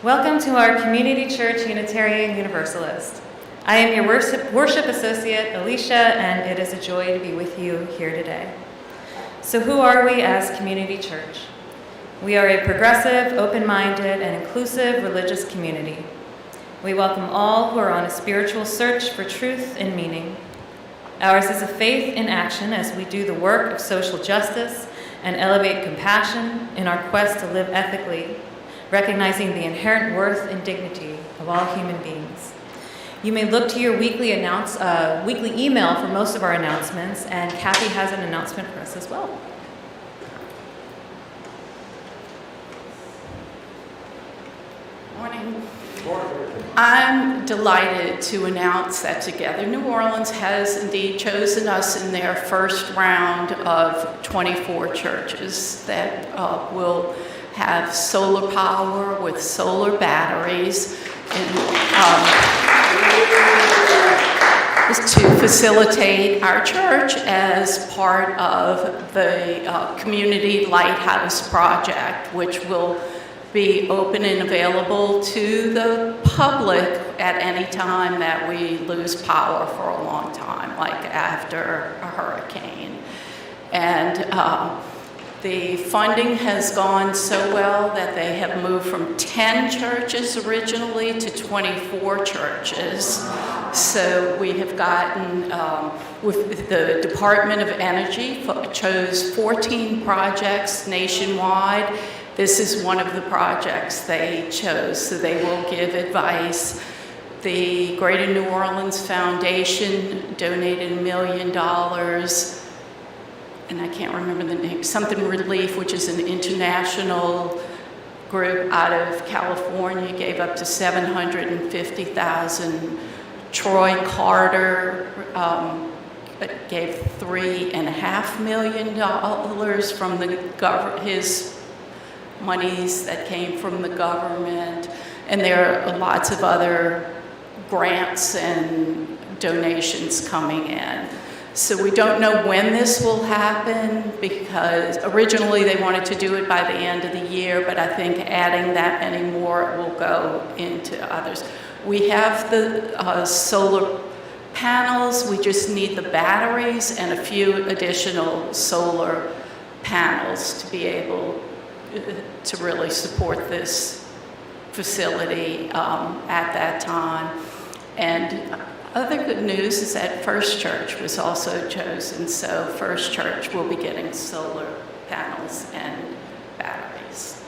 Welcome to our Community Church Unitarian Universalist. I am your worship associate, Alicia, and it is a joy to be with you here today. So who are we as Community Church? We are a progressive, open-minded, and inclusive religious community. We welcome all who are on a spiritual search for truth and meaning. Ours is a faith in action as we do the work of social justice and elevate compassion in our quest to live ethically, recognizing the inherent worth and dignity of all human beings. You may look to your weekly email for most of our announcements, and Kathy has an announcement for us as well. Morning. I'm delighted to announce that Together New Orleans has indeed chosen us in their first round of 24 churches that will have solar power with solar batteries to facilitate our church as part of the Community Lighthouse Project, which will be open and available to the public at any time that we lose power for a long time, like after a hurricane. And the funding has gone so well that they have moved from 10 churches originally to 24 churches. So we have gotten, with the Department of Energy chose 14 projects nationwide. This is one of the projects they chose, so they will give advice. The Greater New Orleans Foundation donated $1 million, and I can't remember the name, something Relief, which is an international group out of California, gave up to $750,000. Troy Carter gave $3.5 million from his monies that came from the government, and there are lots of other grants and donations coming in. So we don't know when this will happen, because originally they wanted to do it by the end of the year, but I think adding that many more will go into others. We have the solar panels, we just need the batteries and a few additional solar panels to be able to really support this facility at that time. And other good news is that First Church was also chosen, so First Church will be getting solar panels and batteries.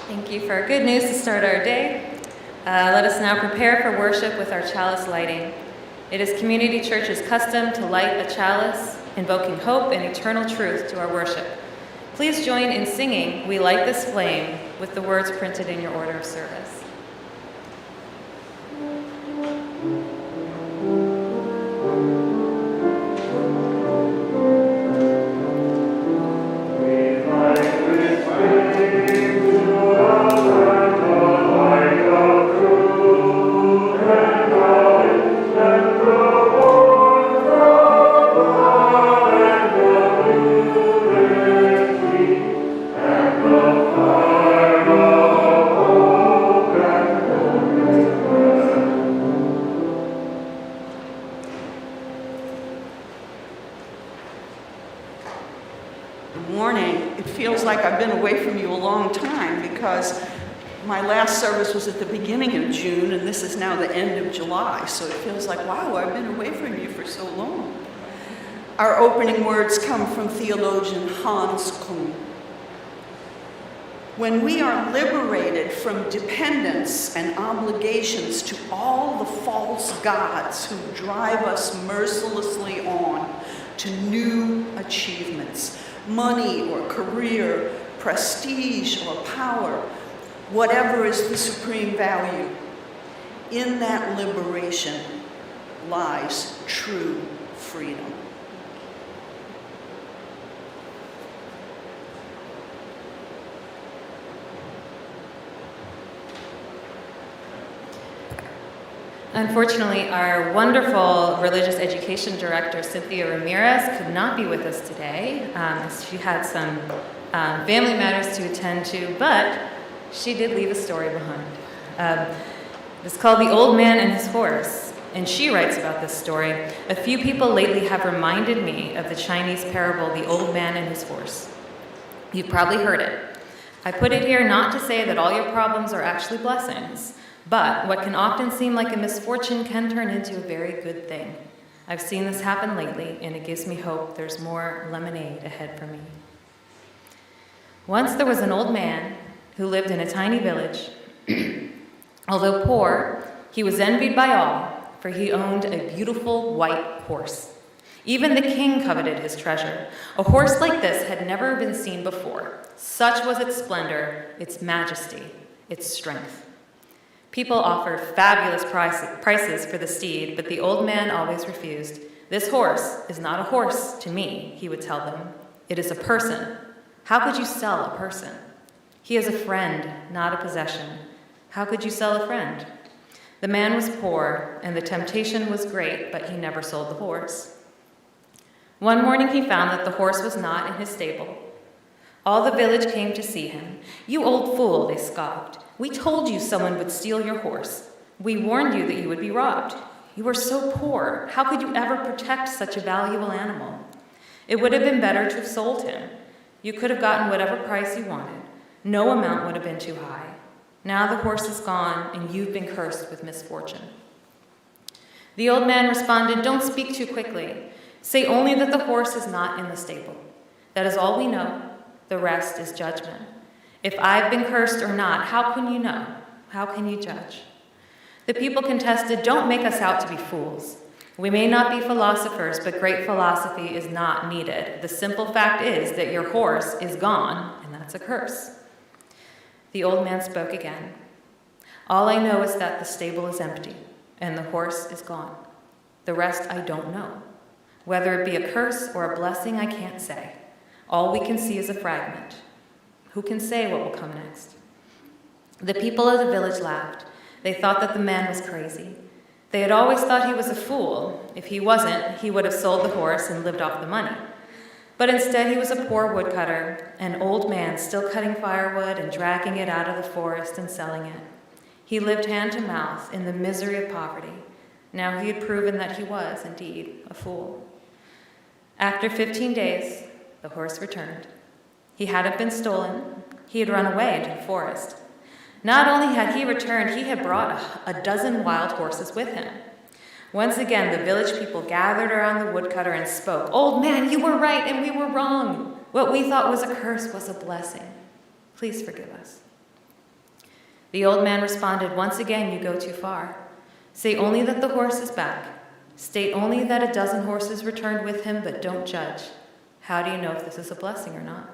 Thank you for good news to start our day. Let us now prepare for worship with our Chalice Lighting. It is Community Church's custom to light a chalice, invoking hope and eternal truth to our worship. Please join in singing "We Light This Flame" with the words printed in your order of service. My last service was at the beginning of June, and this is now the end of July, so it feels like, wow, I've been away from you for so long. Our opening words come from theologian Hans Kuhn. When we are liberated from dependence and obligations to all the false gods who drive us mercilessly on to new achievements, money or career, prestige or power, whatever is the supreme value, in that liberation lies true freedom. Unfortunately, our wonderful religious education director, Cynthia Ramirez, could not be with us today. She had some family matters to attend to, but she did leave a story behind. It's called The Old Man and His Horse, and she writes about this story. A few people lately have reminded me of the Chinese parable, The Old Man and His Horse. You've probably heard it. I put it here not to say that all your problems are actually blessings, but what can often seem like a misfortune can turn into a very good thing. I've seen this happen lately, and it gives me hope there's more lemonade ahead for me. Once there was an old man who lived in a tiny village. Although poor, he was envied by all, for he owned a beautiful white horse. Even the king coveted his treasure. A horse like this had never been seen before. Such was its splendor, its majesty, its strength. People offered fabulous prices for the steed, but the old man always refused. This horse is not a horse to me, he would tell them. It is a person. How could you sell a person? He is a friend, not a possession. How could you sell a friend? The man was poor, and the temptation was great, but he never sold the horse. One morning he found that the horse was not in his stable. All the village came to see him. "You old fool," they scoffed. "We told you someone would steal your horse. We warned you that you would be robbed. You are so poor. How could you ever protect such a valuable animal? It would have been better to have sold him. You could have gotten whatever price you wanted. No amount would have been too high. Now the horse is gone, and you've been cursed with misfortune." The old man responded, "Don't speak too quickly. Say only that the horse is not in the stable. That is all we know. The rest is judgment. If I've been cursed or not, how can you know? How can you judge?" The people contested, "Don't make us out to be fools. We may not be philosophers, but great philosophy is not needed. The simple fact is that your horse is gone, and that's a curse." The old man spoke again. "All I know is that the stable is empty, and the horse is gone. The rest I don't know. Whether it be a curse or a blessing, I can't say. All we can see is a fragment. Who can say what will come next?" The people of the village laughed. They thought that the man was crazy. They had always thought he was a fool. If he wasn't, he would have sold the horse and lived off the money. But instead, he was a poor woodcutter, an old man still cutting firewood and dragging it out of the forest and selling it. He lived hand to mouth in the misery of poverty. Now he had proven that he was, indeed, a fool. After 15 days, the horse returned. He hadn't been stolen. He had run away into the forest. Not only had he returned, he had brought a dozen wild horses with him. Once again, the village people gathered around the woodcutter and spoke. "Old man, you were right and we were wrong. What we thought was a curse was a blessing. Please forgive us." The old man responded, "Once again, you go too far. Say only that the horse is back. State only that a dozen horses returned with him, but don't judge. How do you know if this is a blessing or not?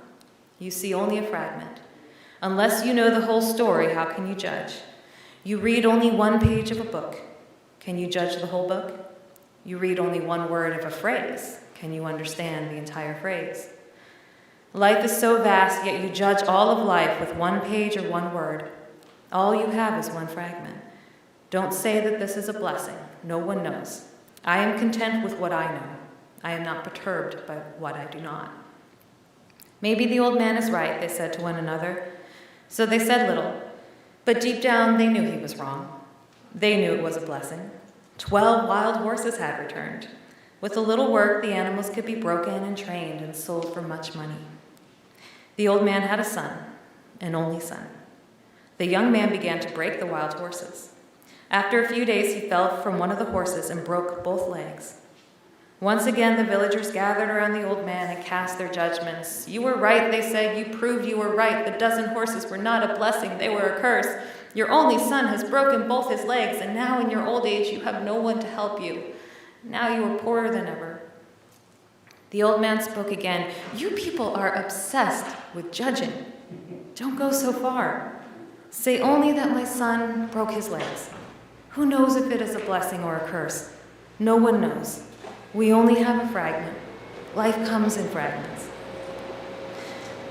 You see only a fragment. Unless you know the whole story, how can you judge? You read only one page of a book. Can you judge the whole book? You read only one word of a phrase. Can you understand the entire phrase? Life is so vast, yet you judge all of life with one page or one word. All you have is one fragment. Don't say that this is a blessing. No one knows. I am content with what I know. I am not perturbed by what I do not." "Maybe the old man is right," they said to one another. So they said little, but deep down they knew he was wrong. They knew it was a blessing. 12 wild horses had returned. With a little work, the animals could be broken and trained and sold for much money. The old man had a son, an only son. The young man began to break the wild horses. After a few days, he fell from one of the horses and broke both legs. Once again, the villagers gathered around the old man and cast their judgments. "You were right," they said. "You proved you were right. The dozen horses were not a blessing. They were a curse. Your only son has broken both his legs, and now in your old age you have no one to help you. Now you are poorer than ever." The old man spoke again. "You people are obsessed with judging. Don't go so far. Say only that my son broke his legs. Who knows if it is a blessing or a curse? No one knows. We only have a fragment. Life comes in fragments."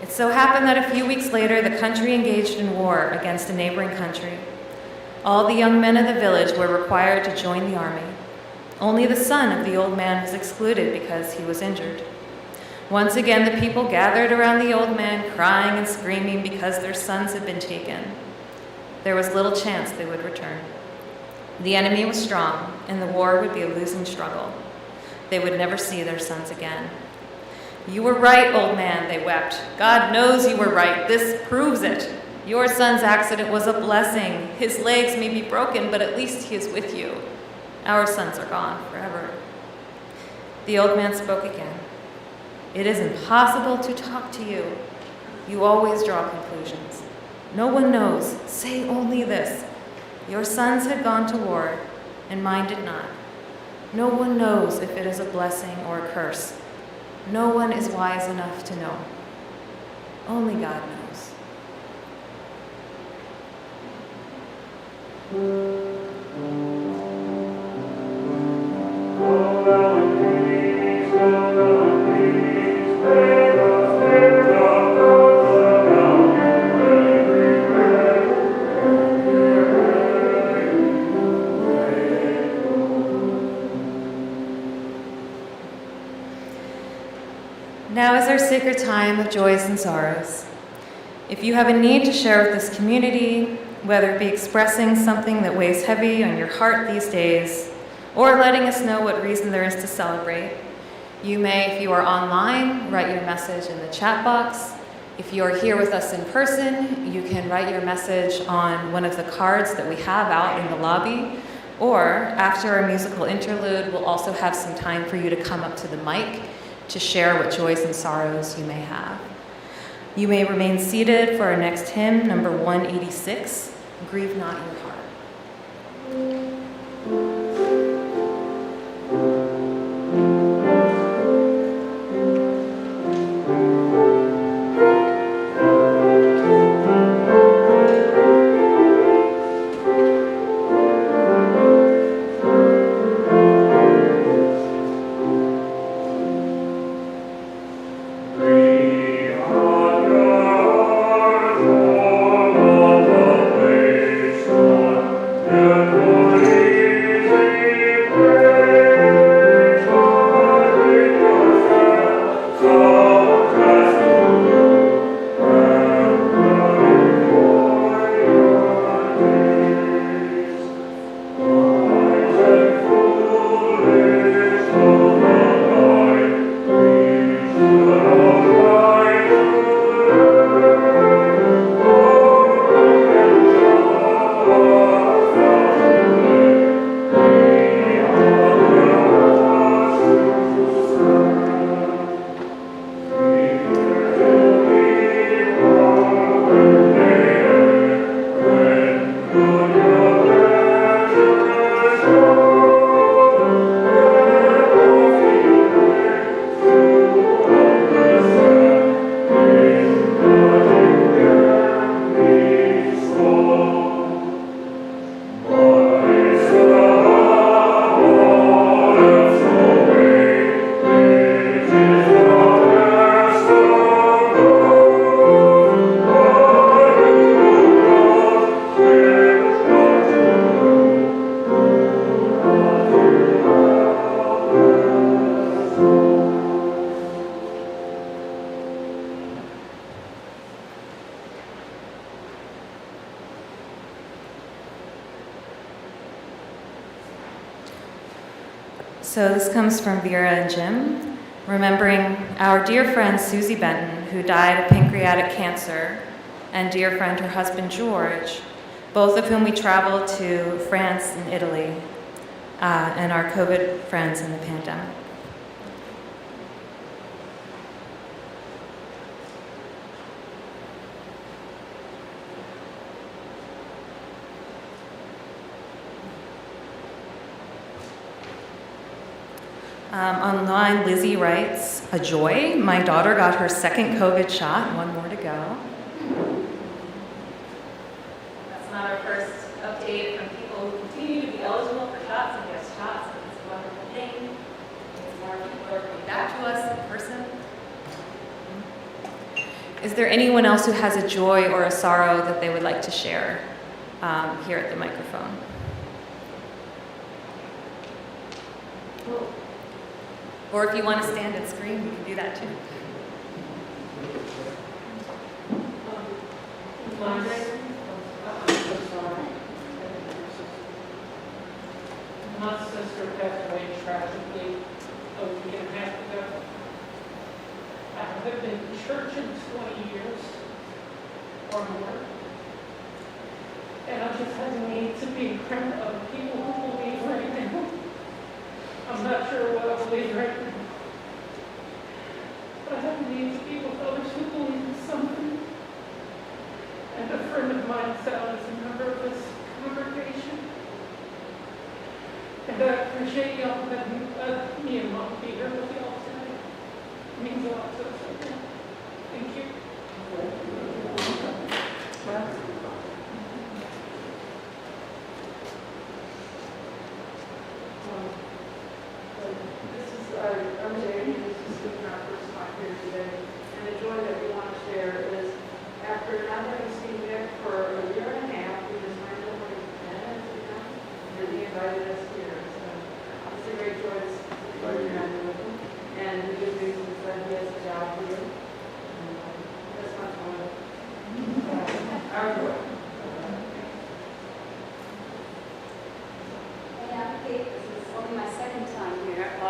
It so happened that a few weeks later, the country engaged in war against a neighboring country. All the young men of the village were required to join the army. Only the son of the old man was excluded because he was injured. Once again, the people gathered around the old man, crying and screaming because their sons had been taken. There was little chance they would return. The enemy was strong, and the war would be a losing struggle. They would never see their sons again. "You were right, old man," they wept. "God knows you were right. This proves it. Your son's accident was a blessing. His legs may be broken, but at least he is with you. Our sons are gone forever." The old man spoke again. "It is impossible to talk to you. You always draw conclusions. No one knows. Say only this. Your sons had gone to war, and mine did not. No one knows if it is a blessing or a curse. No one is wise enough to know. Only God knows." Now is our sacred time of joys and sorrows. If you have a need to share with this community, whether it be expressing something that weighs heavy on your heart these days, or letting us know what reason there is to celebrate, you may, if you are online, write your message in the chat box. If you are here with us in person, you can write your message on one of the cards that we have out in the lobby, or after our musical interlude, we'll also have some time for you to come up to the mic to share what joys and sorrows you may have. You may remain seated for our next hymn, number 186, "Grieve Not Your Heart." So this comes from Vera and Jim, remembering our dear friend Susie Benton, who died of pancreatic cancer, and dear friend her husband George, both of whom we traveled to France and Italy, and our COVID friends in the pandemic. Online, Lizzie writes, "A joy. My daughter got her second COVID shot, one more to go." That's not our first update from people who continue to be eligible for shots and get shots. It's a wonderful thing. It's more people are coming back to us in person. Is there anyone else who has a joy or a sorrow that they would like to share? here at the microphone. Or if you want to stand and scream, you can do that too. My sister passed away tragically a week and a half ago. I haven't been to church in 20 years or more. And I just have a need to be in front of people who believe right now. I'm not sure what I believe right now. But I have a need to be with others who believe in something. And a friend of mine Sal, is a member of this congregation. And I appreciate y'all letting me and Mom be here with y'all today. It means a lot to us right now. Thank you. I'm Jamie, this is our first time here today, and the joy that we want to share is after not having seen Nick for a year and a half, we just randomly met and he invited us here. So it's a great joy to be here with him. And the good news is that he has a job here. That's much more our joy. This is only my second time here. I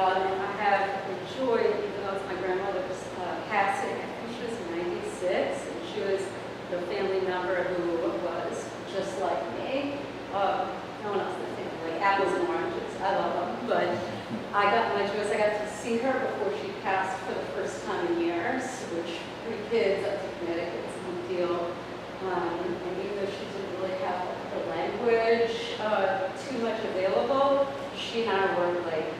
have enjoyed, even though it's my grandmother's passing, I think she was 96, and she was the family member who was just like me. No one else in the family, like apples and oranges. I love them. But I got my choice. I got to see her before she passed for the first time in years, which 3 kids up to Connecticut is a big deal. And even though she didn't really have the language too much available, she and I were like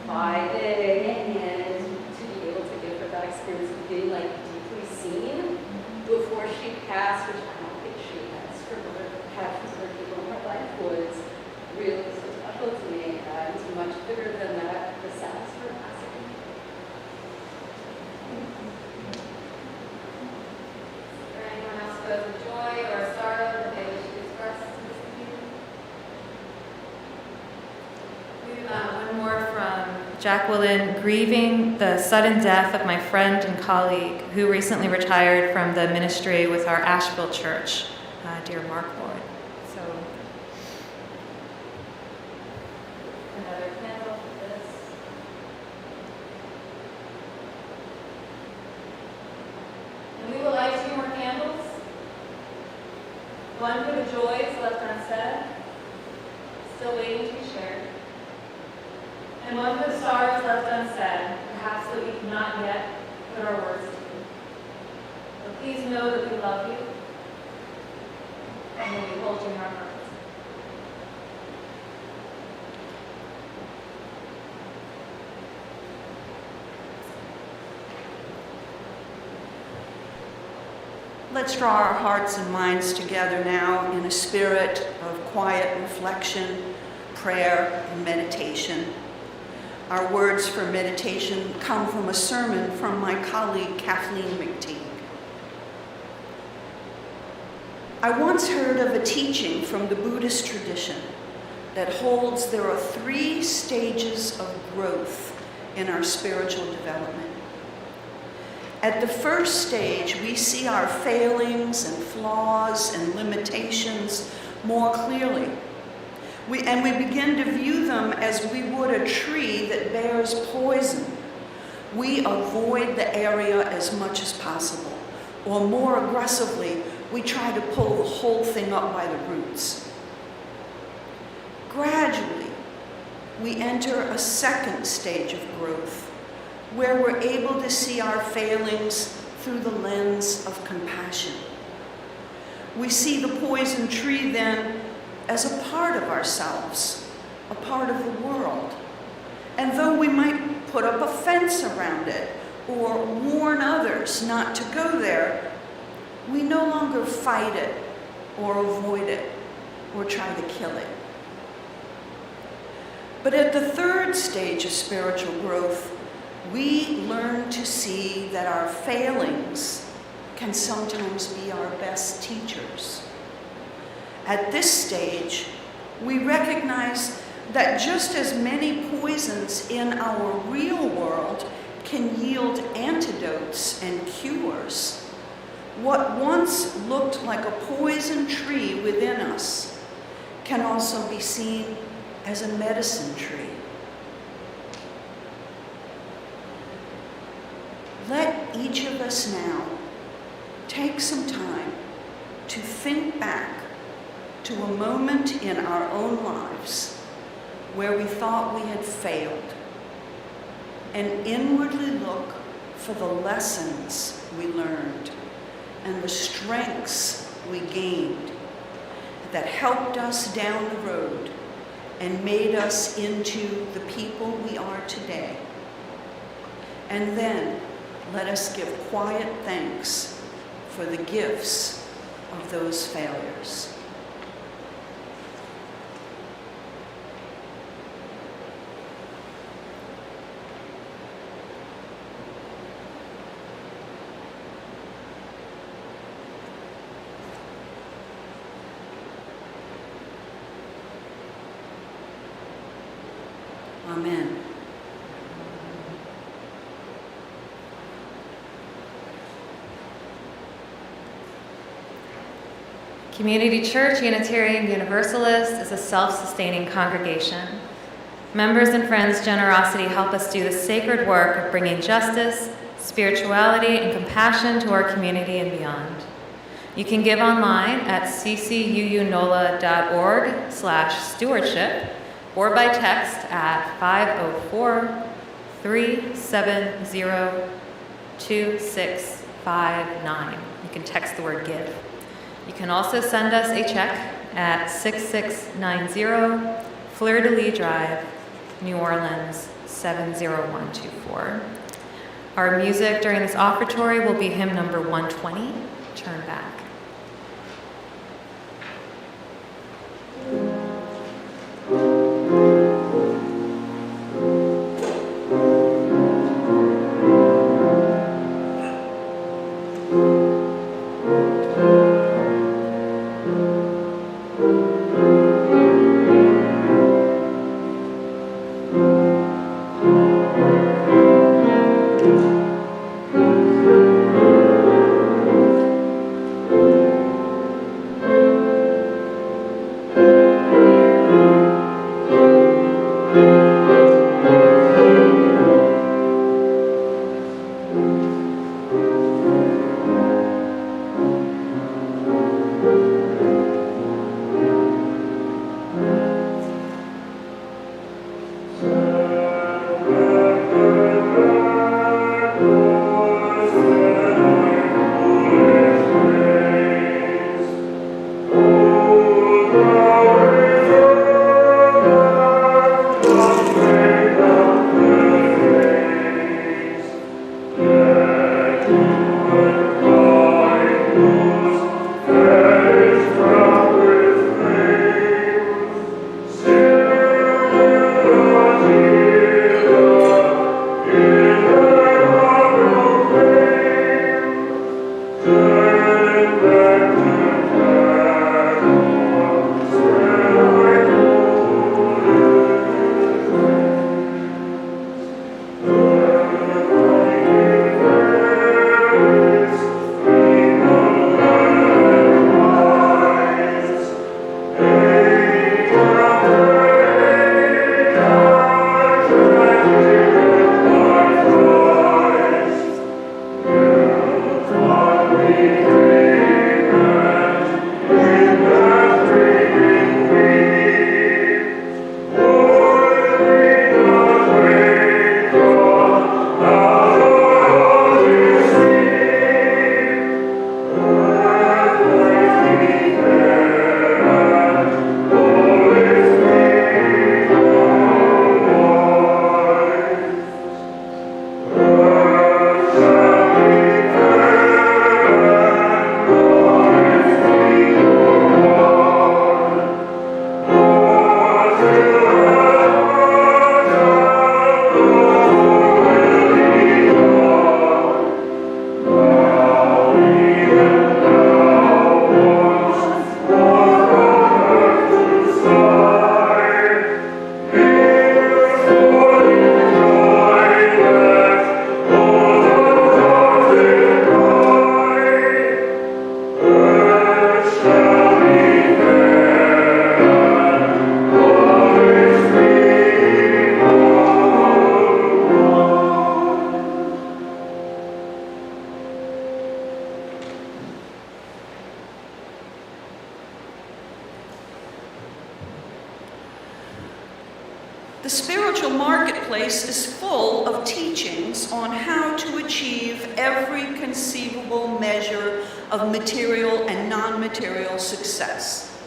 vibing, and to be able to give her that experience of being like deeply seen before she passed, which I don't think she has had for people in her life, was really so special to me, and much bigger than that, the sadness for passing. Is there anyone else who has a joy or a sorrow that they wish to express to this community? One more from Jacqueline, grieving the sudden death of my friend and colleague who recently retired from the ministry with our Asheville church, dear Mark Lloyd. So, Another candle for this. And we will light 2 more candles. One for the joys left unsaid, still waiting to be shared. And one for the sorrows left unsaid, perhaps that we cannot yet put our words to. But please know that we love you, and that we hold you in our hearts. Let's draw our hearts and minds together now in a spirit of quiet reflection, prayer, and meditation. Our words for meditation come from a sermon from my colleague Kathleen McTeague. I once heard of a teaching from the Buddhist tradition that holds there are 3 stages of growth in our spiritual development. At the first stage, we see our failings and flaws and limitations more clearly. We begin to view them as we would a tree that bears poison. We avoid the area as much as possible, or more aggressively, we try to pull the whole thing up by the roots. Gradually, we enter a second stage of growth, where we're able to see our failings through the lens of compassion. We see the poison tree then as a part of ourselves, a part of the world. And though we might put up a fence around it or warn others not to go there, we no longer fight it or avoid it or try to kill it. But at the third stage of spiritual growth, we learn to see that our failings can sometimes be our best teachers. At this stage, we recognize that just as many poisons in our real world can yield antidotes and cures, what once looked like a poison tree within us can also be seen as a medicine tree. Let each of us now take some time to think back to a moment in our own lives where we thought we had failed, and inwardly look for the lessons we learned and the strengths we gained that helped us down the road and made us into the people we are today. And then let us give quiet thanks for the gifts of those failures. Amen. Community Church Unitarian Universalist is a self-sustaining congregation. Members and friends' generosity help us do the sacred work of bringing justice, spirituality, and compassion to our community and beyond. You can give online at ccunola.org/stewardship or by text at 504-370-2659. You can text the word give. You can also send us a check at 6690 Fleur de Lis Drive, New Orleans 70124. Our music during this offertory will be hymn number 120, Turn Back. The spiritual marketplace is full of teachings on how to achieve every conceivable measure of material and non-material success.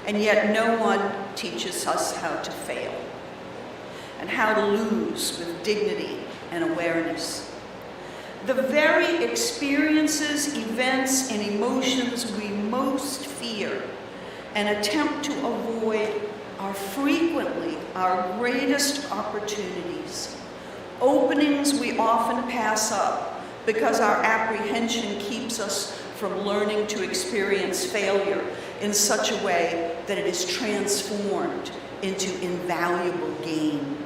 And yet no one teaches us how to fail and how to lose with dignity and awareness. The very experiences, events, and emotions we most fear and attempt to avoid are frequently our greatest opportunities, openings we often pass up because our apprehension keeps us from learning to experience failure in such a way that it is transformed into invaluable gain.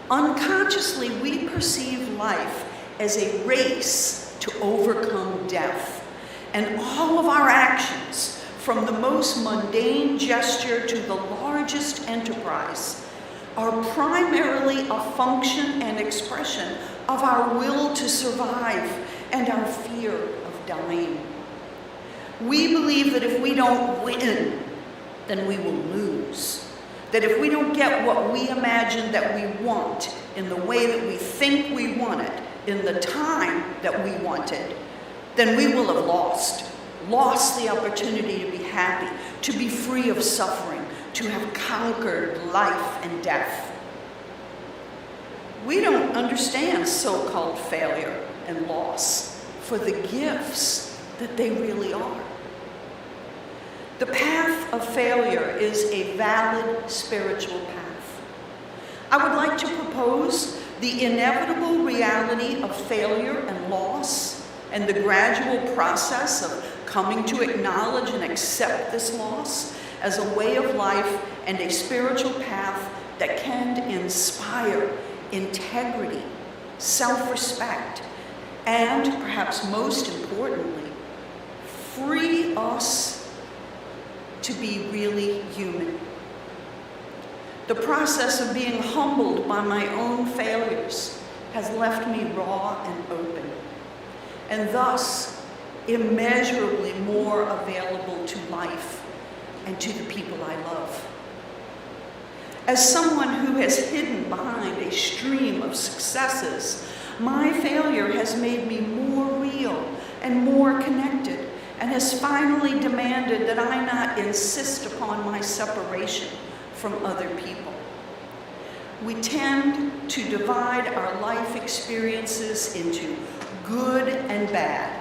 Unconsciously, we perceive life as a race to overcome death, and all of our actions, from the most mundane gesture to the largest enterprise, are primarily a function and expression of our will to survive and our fear of dying. We believe that if we don't win, then we will lose. That if we don't get what we imagine that we want in the way that we think we want it, in the time that we want it, then we will have lost the opportunity to be happy, to be free of suffering, to have conquered life and death. We don't understand so-called failure and loss for the gifts that they really are. The path of failure is a valid spiritual path. I would like to propose the inevitable reality of failure and loss and the gradual process of coming to acknowledge and accept this loss as a way of life and a spiritual path that can inspire integrity, self-respect, and perhaps most importantly, free us to be really human. The process of being humbled by my own failures has left me raw and open, and thus immeasurably more available to life and to the people I love. As someone who has hidden behind a stream of successes, my failure has made me more real and more connected, and has finally demanded that I not insist upon my separation from other people. We tend to divide our life experiences into good and bad.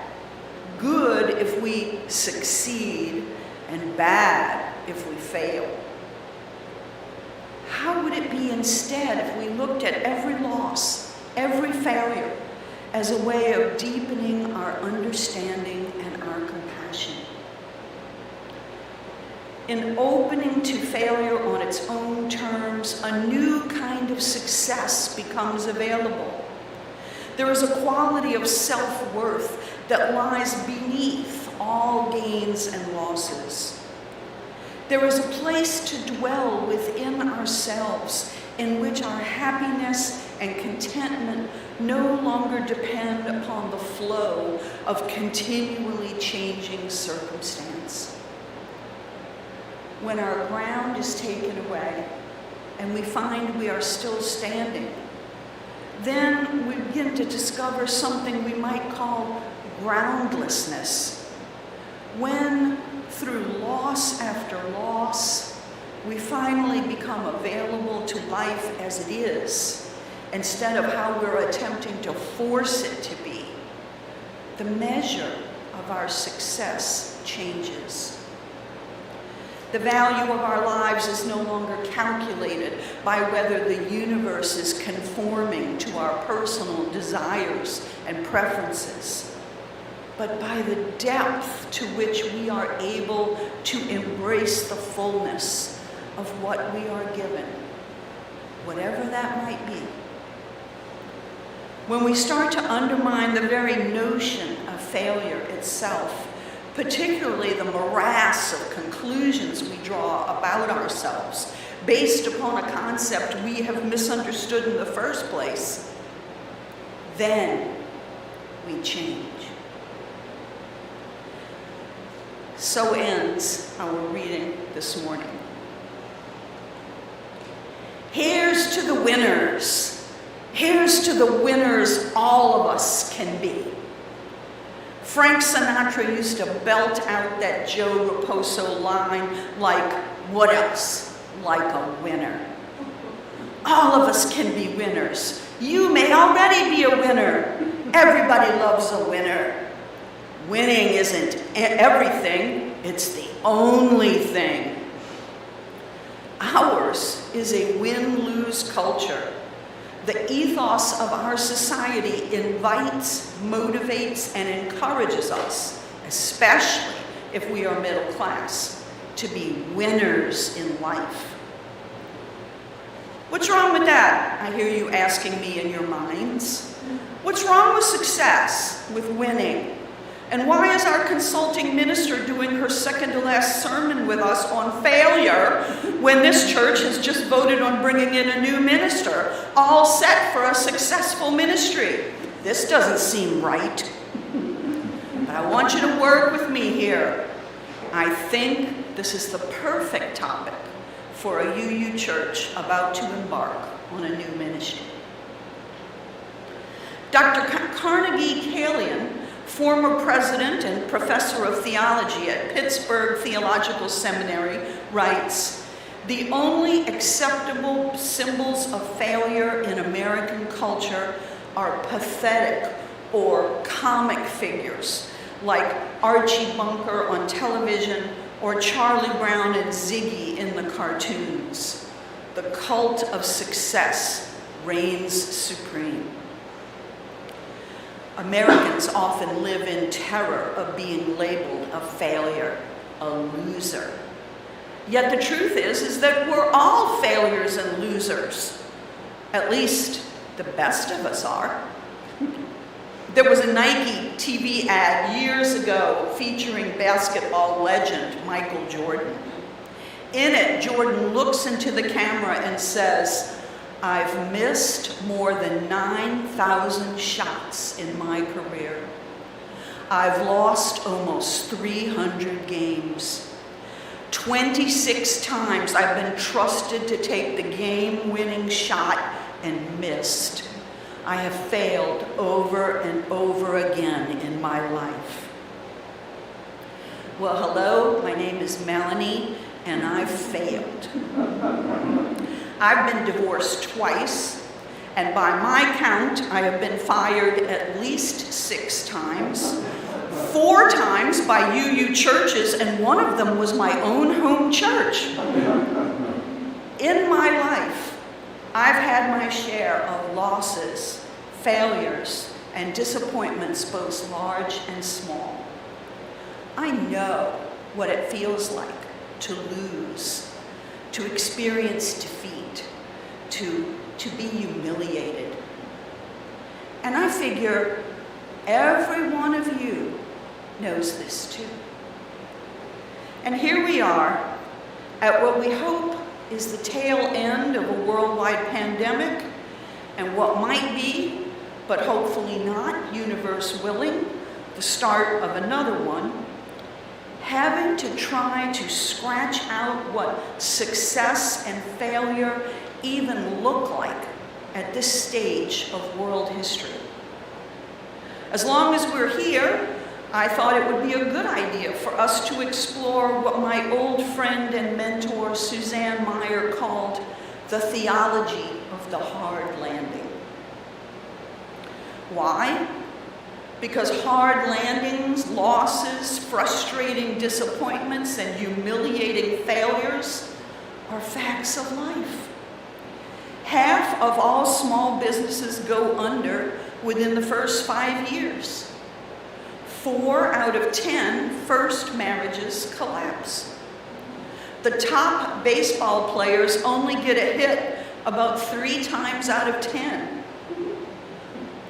Good if we succeed, and bad if we fail. How would it be instead if we looked at every loss, every failure, as a way of deepening our understanding and our compassion? In opening to failure on its own terms, a new kind of success becomes available. There is a quality of self-worth that lies beneath all gains and losses. There is a place to dwell within ourselves in which our happiness and contentment no longer depend upon the flow of continually changing circumstance. When our ground is taken away and we find we are still standing, then we begin to discover something we might call groundlessness. When, through loss after loss, we finally become available to life as it is, instead of how we're attempting to force it to be, the measure of our success changes. The value of our lives is no longer calculated by whether the universe is conforming to our personal desires and preferences, but by the depth to which we are able to embrace the fullness of what we are given, whatever that might be. When we start to undermine the very notion of failure itself, particularly the morass of conclusions we draw about ourselves based upon a concept we have misunderstood in the first place, then we change. So ends our reading this morning. Here's to the winners. Here's to the winners all of us can be. Frank Sinatra used to belt out that Joe Raposo line like, what else? Like a winner. All of us can be winners. You may already be a winner. Everybody loves a winner. Winning isn't everything, it's the only thing. Ours is a win-lose culture. The ethos of our society invites, motivates, and encourages us, especially if we are middle class, to be winners in life. What's wrong with that? I hear you asking me in your minds. What's wrong with success, with winning? And why is our consulting minister doing her second to last sermon with us on failure when this church has just voted on bringing in a new minister, all set for a successful ministry? This doesn't seem right. But I want you to work with me here. I think this is the perfect topic for a UU church about to embark on a new ministry. Dr. Carnegie Kalian, former president and professor of theology at Pittsburgh Theological Seminary, writes, "The only acceptable symbols of failure in American culture are pathetic or comic figures like Archie Bunker on television or Charlie Brown and Ziggy in the cartoons. The cult of success reigns supreme." Americans often live in terror of being labeled a failure, a loser. Yet the truth is that we're all failures and losers. At least the best of us are. There was a Nike TV ad years ago featuring basketball legend Michael Jordan. In it, Jordan looks into the camera and says, "I've missed more than 9,000 shots in my career. I've lost almost 300 games. 26 times I've been trusted to take the game-winning shot and missed. I have failed over and over again in my life." Well, hello, my name is Melanie, and I've failed. I've been divorced twice, and by my count, I have been fired at least 6 times, 4 times by UU churches, and one of them was my own home church. In my life, I've had my share of losses, failures, and disappointments, both large and small. I know what it feels like to lose, to experience defeat, to be humiliated. And I figure every one of you knows this too. And here we are at what we hope is the tail end of a worldwide pandemic and what might be, but hopefully not, universe willing, the start of another one, having to try to scratch out what success and failure even look like at this stage of world history. As long as we're here, I thought it would be a good idea for us to explore what my old friend and mentor Suzanne Meyer called the theology of the hard landing. Why? Because hard landings, losses, frustrating disappointments, and humiliating failures are facts of life. Half of all small businesses go under within the first 5 years. 4 out of 10 first marriages collapse. The top baseball players only get a hit about 3 times out of 10.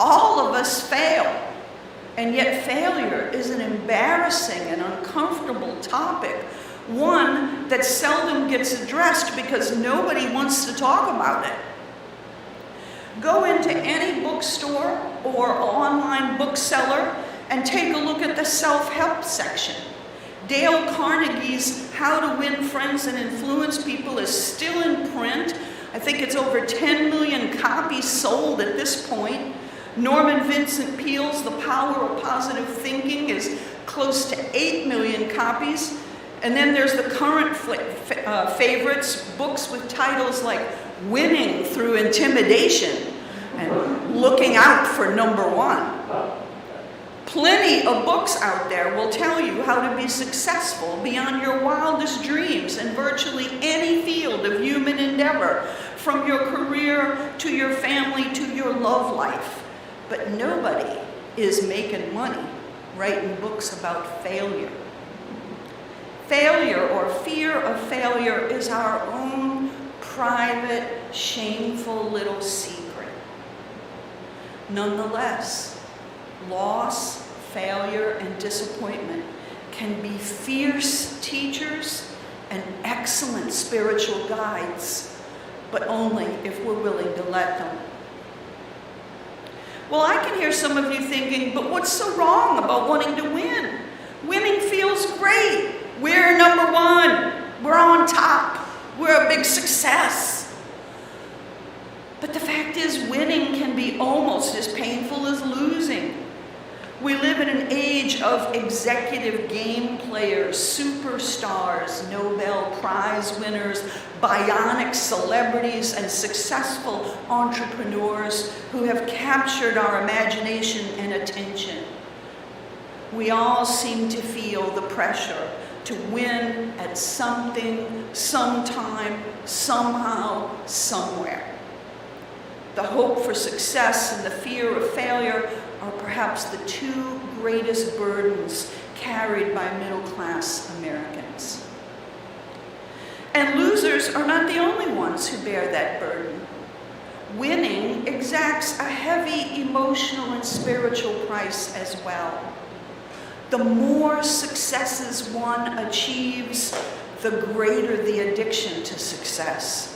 All of us fail. And yet failure is an embarrassing and uncomfortable topic, one that seldom gets addressed because nobody wants to talk about it. Go into any bookstore or online bookseller and take a look at the self-help section. Dale Carnegie's How to Win Friends and Influence People is still in print. I think it's over 10 million copies sold at this point. Norman Vincent Peale's The Power of Positive Thinking is close to 8 million copies. And then there's the current favorites, books with titles like Winning Through Intimidation and Looking Out for Number One. Plenty of books out there will tell you how to be successful beyond your wildest dreams in virtually any field of human endeavor, from your career to your family to your love life. But nobody is making money writing books about failure. Failure or fear of failure is our own private, shameful little secret. Nonetheless, loss, failure, and disappointment can be fierce teachers and excellent spiritual guides, but only if we're willing to let them. Well, I can hear some of you thinking, but what's so wrong about wanting to win? Winning feels great. We're number one. We're on top. We're a big success. But the fact is, winning can be almost as painful as losing. We live in an age of executive game players, superstars, Nobel Prize winners, bionic celebrities, and successful entrepreneurs who have captured our imagination and attention. We all seem to feel the pressure to win at something, sometime, somehow, somewhere. The hope for success and the fear of failure are perhaps the two greatest burdens carried by middle-class Americans. And losers are not the only ones who bear that burden. Winning exacts a heavy emotional and spiritual price as well. The more successes one achieves, the greater the addiction to success.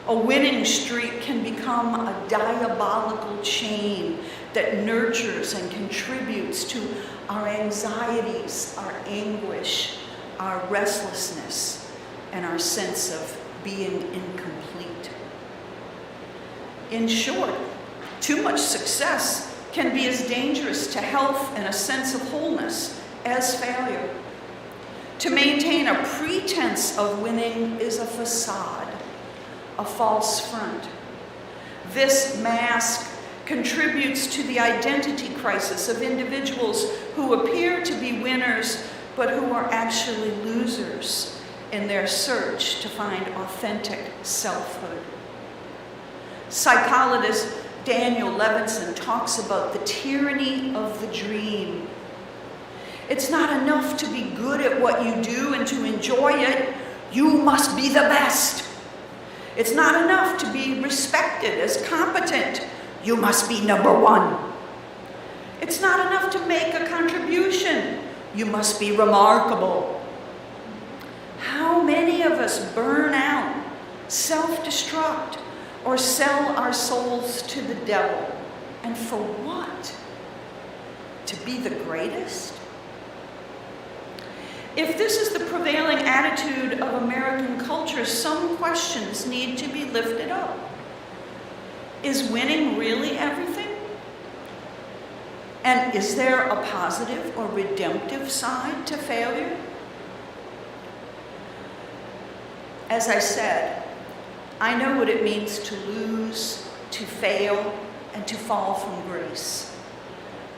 A winning streak can become a diabolical chain that nurtures and contributes to our anxieties, our anguish, our restlessness, and our sense of being incomplete. In short, too much success can be as dangerous to health and a sense of wholeness as failure. To maintain a pretense of winning is a facade, a false front. This mask contributes to the identity crisis of individuals who appear to be winners, but who are actually losers in their search to find authentic selfhood. Psychologist Daniel Levinson talks about the tyranny of the dream. It's not enough to be good at what you do and to enjoy it. You must be the best. It's not enough to be respected as competent. You must be number one. It's not enough to make a contribution. You must be remarkable. How many of us burn out, self-destruct, or sell our souls to the devil? And for what? To be the greatest? If this is the prevailing attitude of American culture, some questions need to be lifted up. Is winning really everything? And is there a positive or redemptive side to failure? As I said, I know what it means to lose, to fail, and to fall from grace.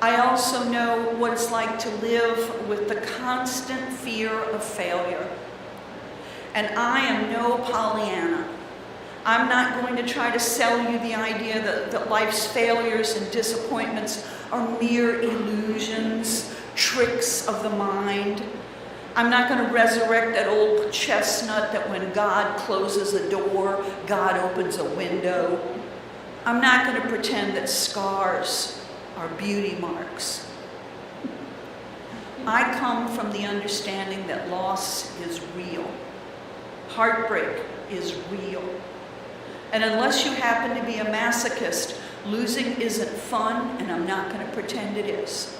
I also know what it's like to live with the constant fear of failure. And I am no Pollyanna. I'm not going to try to sell you the idea that life's failures and disappointments are mere illusions, tricks of the mind. I'm not going to resurrect that old chestnut that when God closes a door, God opens a window. I'm not going to pretend that scars are beauty marks. I come from the understanding that loss is real. Heartbreak is real. And unless you happen to be a masochist, losing isn't fun, and I'm not going to pretend it is.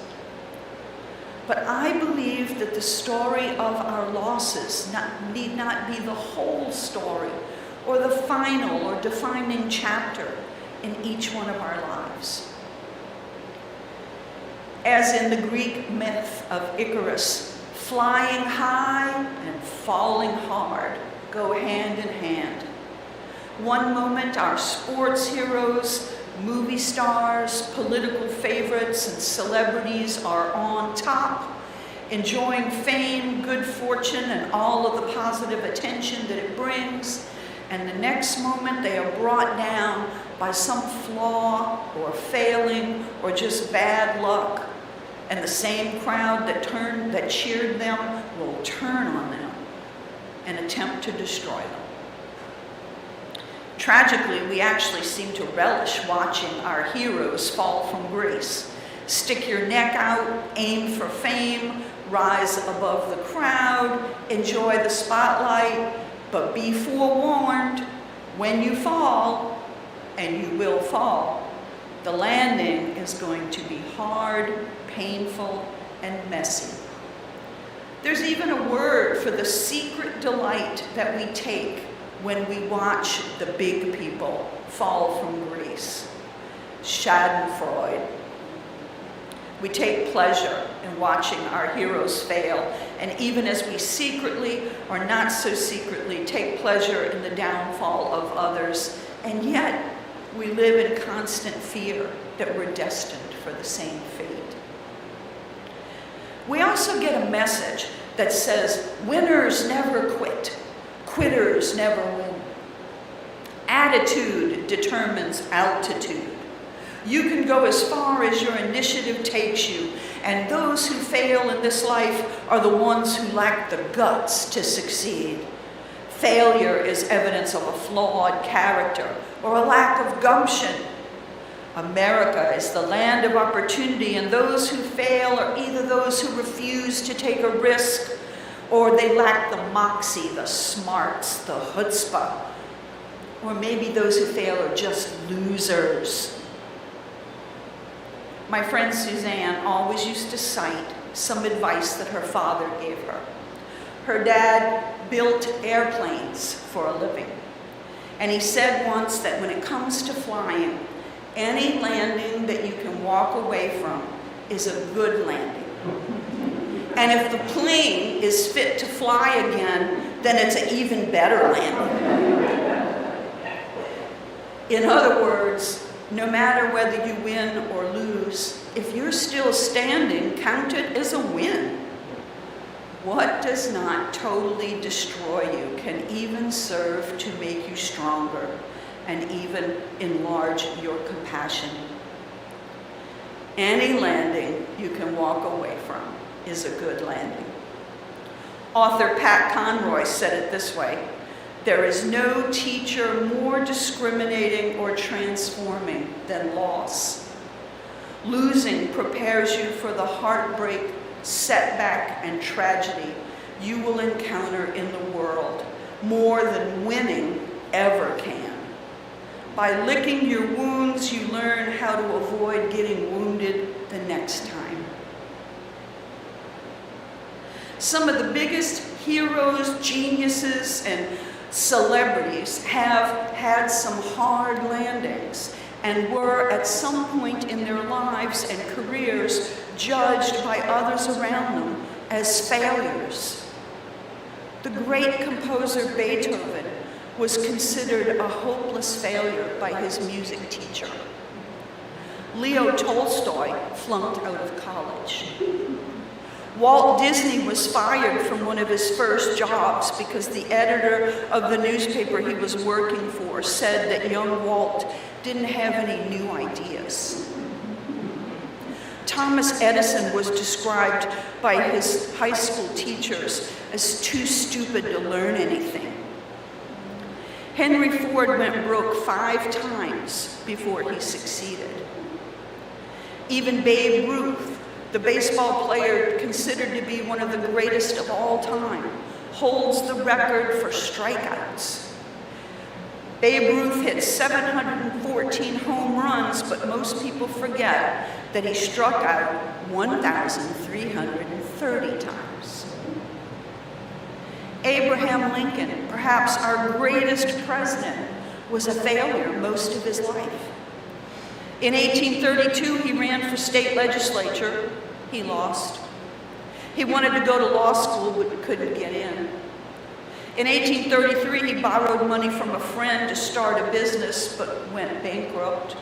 But I believe that the story of our losses need not be the whole story or the final or defining chapter in each one of our lives. As in the Greek myth of Icarus, flying high and falling hard go hand in hand. One moment our sports heroes, movie stars, political favorites, and celebrities are on top, enjoying fame, good fortune, and all of the positive attention that it brings. And the next moment they are brought down by some flaw or failing or just bad luck. And the same crowd that cheered them will turn on them and attempt to destroy them. Tragically, we actually seem to relish watching our heroes fall from grace. Stick your neck out, aim for fame, rise above the crowd, enjoy the spotlight, but be forewarned, when you fall, and you will fall, the landing is going to be hard, painful, and messy. There's even a word for the secret delight that we take when we watch the big people fall from grace. Schadenfreude. We take pleasure in watching our heroes fail, and even as we secretly or not so secretly take pleasure in the downfall of others, and yet we live in constant fear that we're destined for the same fate. We also get a message that says, winners never quit, quitters never win. Attitude determines altitude. You can go as far as your initiative takes you, and those who fail in this life are the ones who lack the guts to succeed. Failure is evidence of a flawed character or a lack of gumption. America is the land of opportunity, and those who fail are either those who refuse to take a risk, or they lack the moxie, the smarts, the chutzpah. Or maybe those who fail are just losers. My friend Suzanne always used to cite some advice that her father gave her. Her dad built airplanes for a living. And he said once that when it comes to flying, any landing that you can walk away from is a good landing. And if the plane is fit to fly again, then it's an even better landing. In other words, no matter whether you win or lose, if you're still standing, count it as a win. What does not totally destroy you can even serve to make you stronger and even enlarge your compassion. Any landing you can walk away from is a good landing. Author Pat Conroy said it this way: there is no teacher more discriminating or transforming than loss. Losing prepares you for the heartbreak, setback, and tragedy you will encounter in the world more than winning ever can. By licking your wounds, you learn how to avoid getting wounded the next time. Some of the biggest heroes, geniuses, and celebrities have had some hard landings and were at some point in their lives and careers judged by others around them as failures. The great composer Beethoven was considered a hopeless failure by his music teacher. Leo Tolstoy flunked out of college. Walt Disney was fired from one of his first jobs because the editor of the newspaper he was working for said that young Walt didn't have any new ideas. Thomas Edison was described by his high school teachers as too stupid to learn anything. Henry Ford went broke 5 times before he succeeded. Even Babe Ruth, the baseball player considered to be one of the greatest of all time, holds the record for strikeouts. Babe Ruth hit 714 home runs, but most people forget that he struck out 1,330 times. Abraham Lincoln, perhaps our greatest president, was a failure most of his life. In 1832, he ran for state legislature. He lost. He wanted to go to law school but couldn't get in. In 1833, he borrowed money from a friend to start a business but went bankrupt.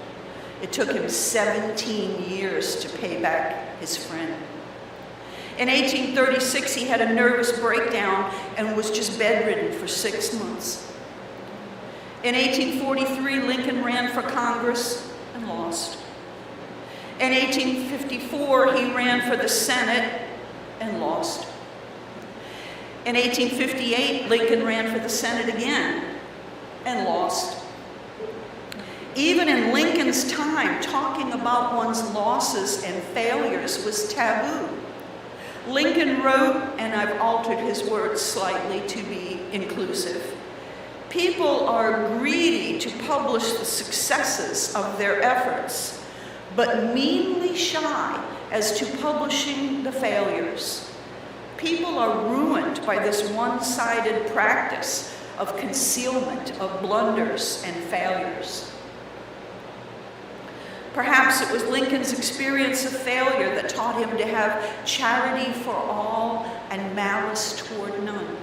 It took him 17 years to pay back his friend. In 1836, he had a nervous breakdown and was just bedridden for 6 months. In 1843, Lincoln ran for Congress and lost. In 1854, he ran for the Senate and lost. In 1858, Lincoln ran for the Senate again and lost. Even in Lincoln's time, talking about one's losses and failures was taboo. Lincoln wrote, and I've altered his words slightly to be inclusive, "People are greedy to publish the successes of their efforts, but meanly shy as to publishing the failures. People are ruined by this one-sided practice of concealment of blunders and failures." Perhaps it was Lincoln's experience of failure that taught him to have charity for all and malice toward none.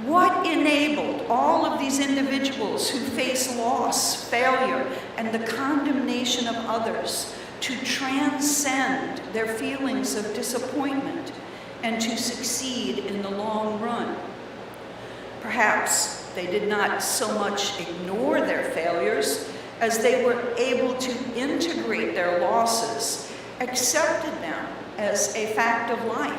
What enabled all of these individuals who face loss, failure, and the condemnation of others to transcend their feelings of disappointment and to succeed in the long run? Perhaps they did not so much ignore their failures as they were able to integrate their losses, accepted them as a fact of life,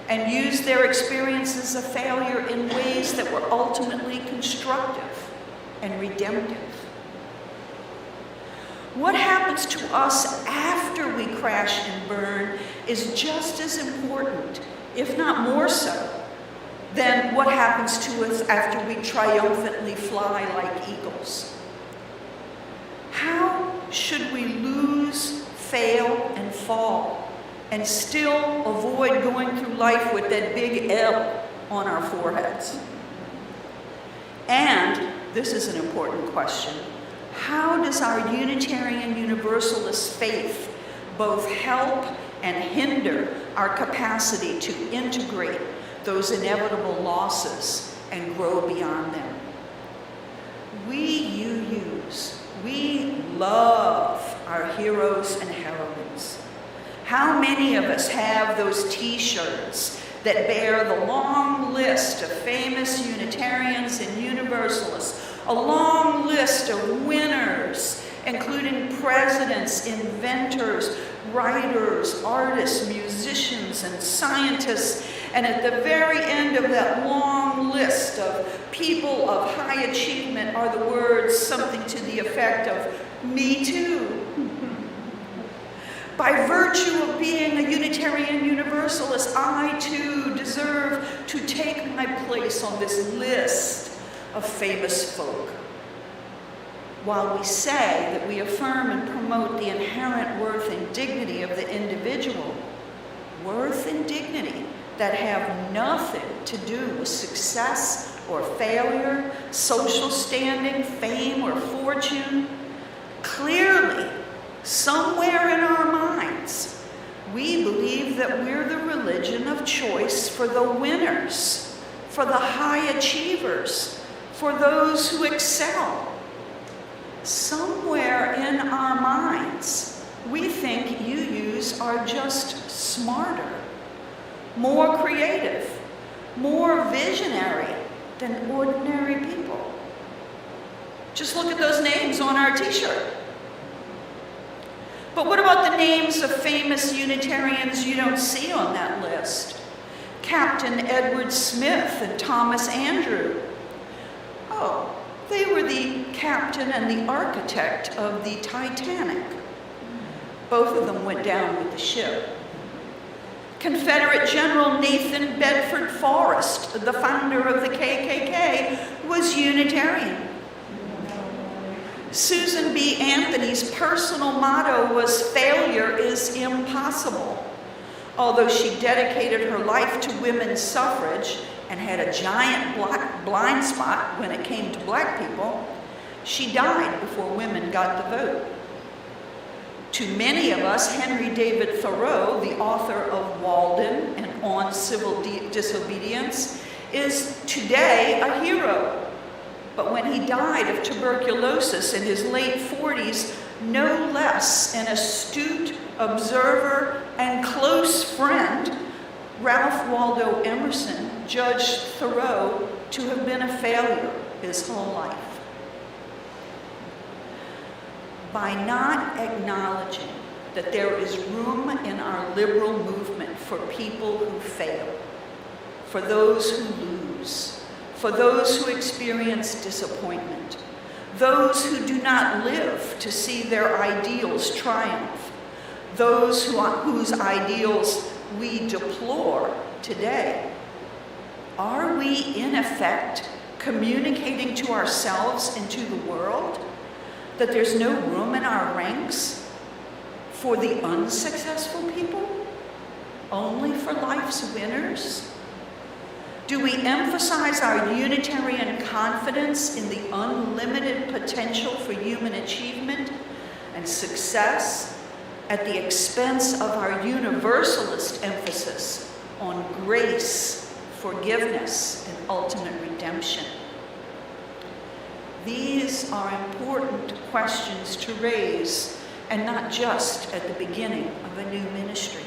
and used their experiences of failure in ways that were ultimately constructive and redemptive. What happens to us after we crash and burn is just as important, if not more so, than what happens to us after we triumphantly fly like eagles. How should we lose, fail, and fall, and still avoid going through life with that big L on our foreheads? And, this is an important question, how does our Unitarian Universalist faith both help and hinder our capacity to integrate those inevitable losses and grow beyond them? We love our heroes and heroines. How many of us have those t-shirts that bear the long list of famous Unitarians and Universalists, a long list of winners, including presidents, inventors, writers, artists, musicians, and scientists, and at the very end of that long list of people of high achievement are the words something to the effect of, "Me too." By virtue of being a Unitarian Universalist, I too deserve to take my place on this list of famous folk. While we say that we affirm and promote the inherent worth and dignity of the individual, worth and dignity that have nothing to do with success or failure, social standing, fame, or fortune, clearly, somewhere in our minds, we believe that we're the religion of choice for the winners, for the high achievers, for those who excel. Somewhere in our minds, we think UUs are just smarter, more creative, more visionary than ordinary people. Just look at those names on our t-shirt. But what about the names of famous Unitarians you don't see on that list? Captain Edward Smith and Thomas Andrew. Oh, they were the captain and the architect of the Titanic. Both of them went down with the ship. Confederate General Nathan Bedford Forrest, the founder of the KKK, was Unitarian. Susan B. Anthony's personal motto was, "Failure is impossible." Although she dedicated her life to women's suffrage and had a giant blind spot when it came to black people, she died before women got the vote. To many of us, Henry David Thoreau, the author of Walden and On Civil Disobedience, is today a hero. But when he died of tuberculosis in his late 40s, no less an astute observer and close friend, Ralph Waldo Emerson, judged Thoreau to have been a failure his whole life. By not acknowledging that there is room in our liberal movement for people who fail, for those who lose, for those who experience disappointment, those who do not live to see their ideals triumph, those whose ideals we deplore today, are we in effect communicating to ourselves and to the world that there's no room in our ranks for the unsuccessful people, only for life's winners? Do we emphasize our Unitarian confidence in the unlimited potential for human achievement and success at the expense of our Universalist emphasis on grace, forgiveness, and ultimate redemption? These are important questions to raise, and not just at the beginning of a new ministry.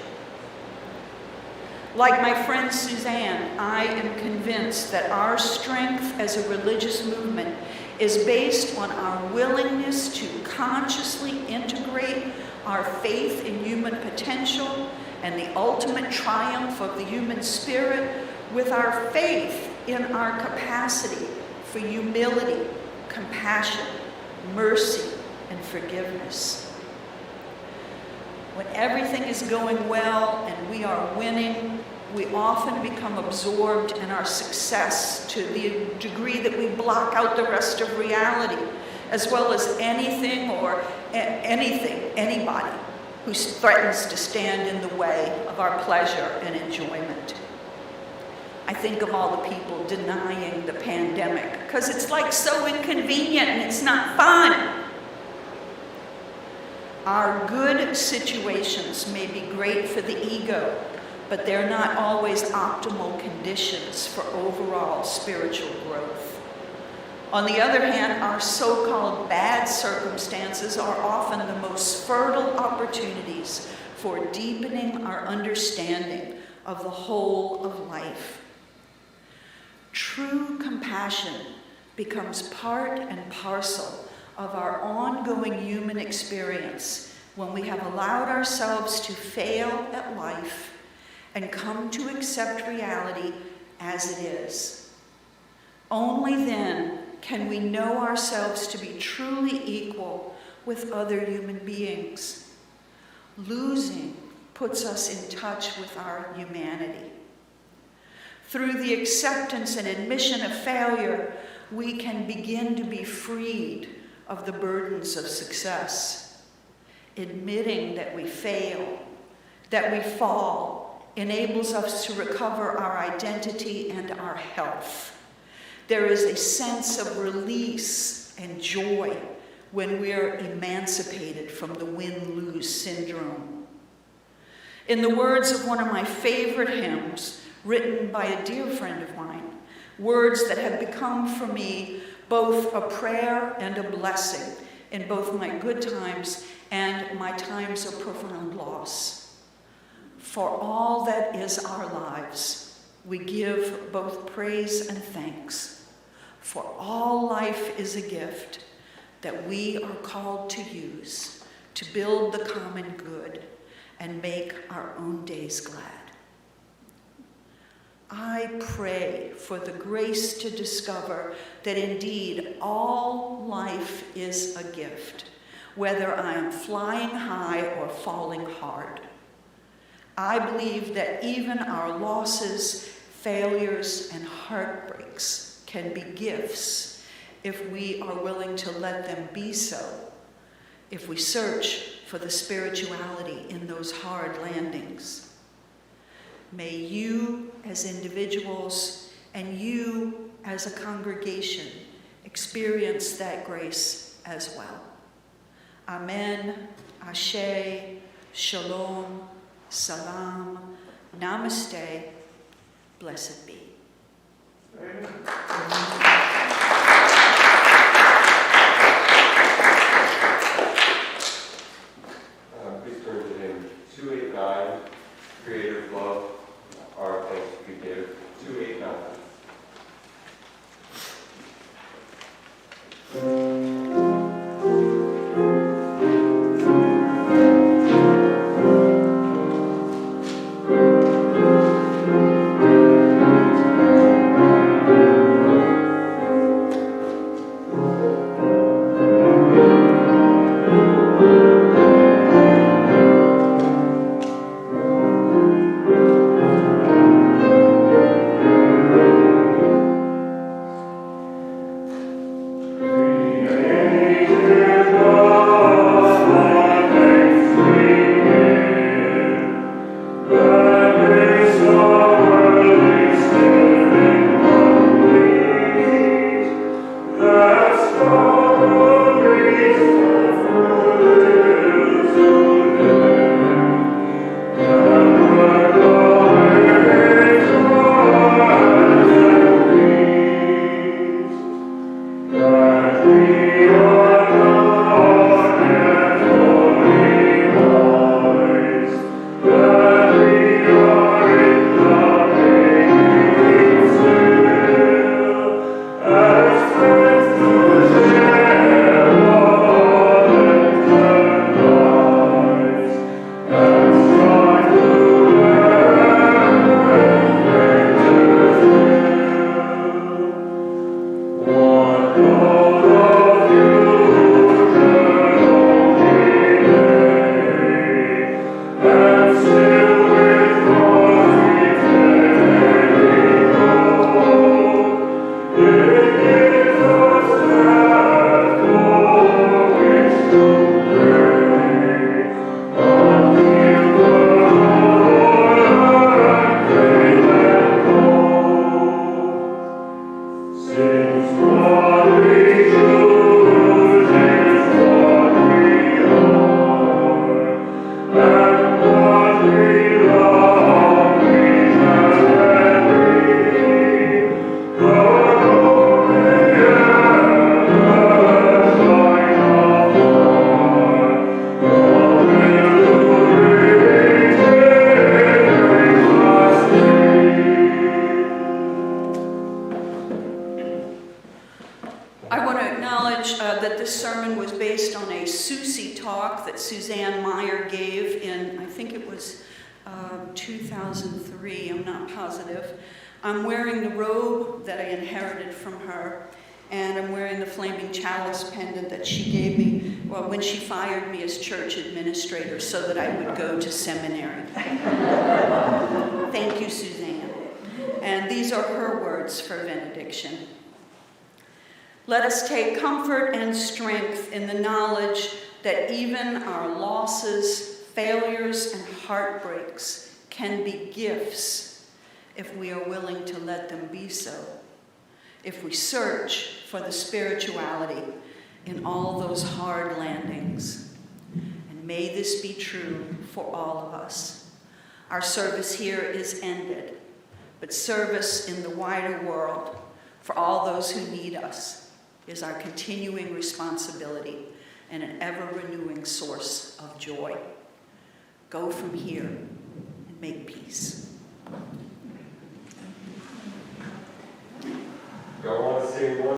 Like my friend Suzanne, I am convinced that our strength as a religious movement is based on our willingness to consciously integrate our faith in human potential and the ultimate triumph of the human spirit with our faith in our capacity for humility, compassion, mercy, and forgiveness. When everything is going well and we are winning, we often become absorbed in our success to the degree that we block out the rest of reality, as well as anybody who threatens to stand in the way of our pleasure and enjoyment. I think of all the people denying the pandemic because it's like so inconvenient and it's not fun. Our good situations may be great for the ego, but they're not always optimal conditions for overall spiritual growth. On the other hand, our so-called bad circumstances are often the most fertile opportunities for deepening our understanding of the whole of life. True compassion becomes part and parcel of our ongoing human experience when we have allowed ourselves to fail at life and come to accept reality as it is. Only then can we know ourselves to be truly equal with other human beings. Losing puts us in touch with our humanity. Through the acceptance and admission of failure, we can begin to be freed of the burdens of success. Admitting that we fail, that we fall, enables us to recover our identity and our health. There is a sense of release and joy when we're emancipated from the win-lose syndrome. In the words of one of my favorite hymns, written by a dear friend of mine, words that have become for me both a prayer and a blessing in both my good times and my times of profound loss. For all that is our lives, we give both praise and thanks. For all life is a gift that we are called to use to build the common good and make our own days glad. I pray for the grace to discover that indeed all life is a gift, whether I am flying high or falling hard. I believe that even our losses, failures, and heartbreaks can be gifts if we are willing to let them be so, if we search for the spirituality in those hard landings. May you as individuals and you as a congregation experience that grace as well. Amen, Ashe, Shalom, Salam, Namaste, blessed be. Please turn to hymn 289, Creator of Love, our thanks we give, 289. That this sermon was based on a Susie talk that Suzanne Meyer gave in, I think it was 2003, I'm not positive. I'm wearing the robe that I inherited from her, and I'm wearing the flaming chalice pendant that she gave me when she fired me as church administrator so that I would go to seminary. Thank you, Suzanne. And these are her words for benediction. Let us take comfort and strength in the knowledge that even our losses, failures, and heartbreaks can be gifts if we are willing to let them be so, if we search for the spirituality in all those hard landings. And may this be true for all of us. Our service here is ended, but service in the wider world for all those who need us is our continuing responsibility and an ever-renewing source of joy. Go from here and make peace. Y'all want to sing one?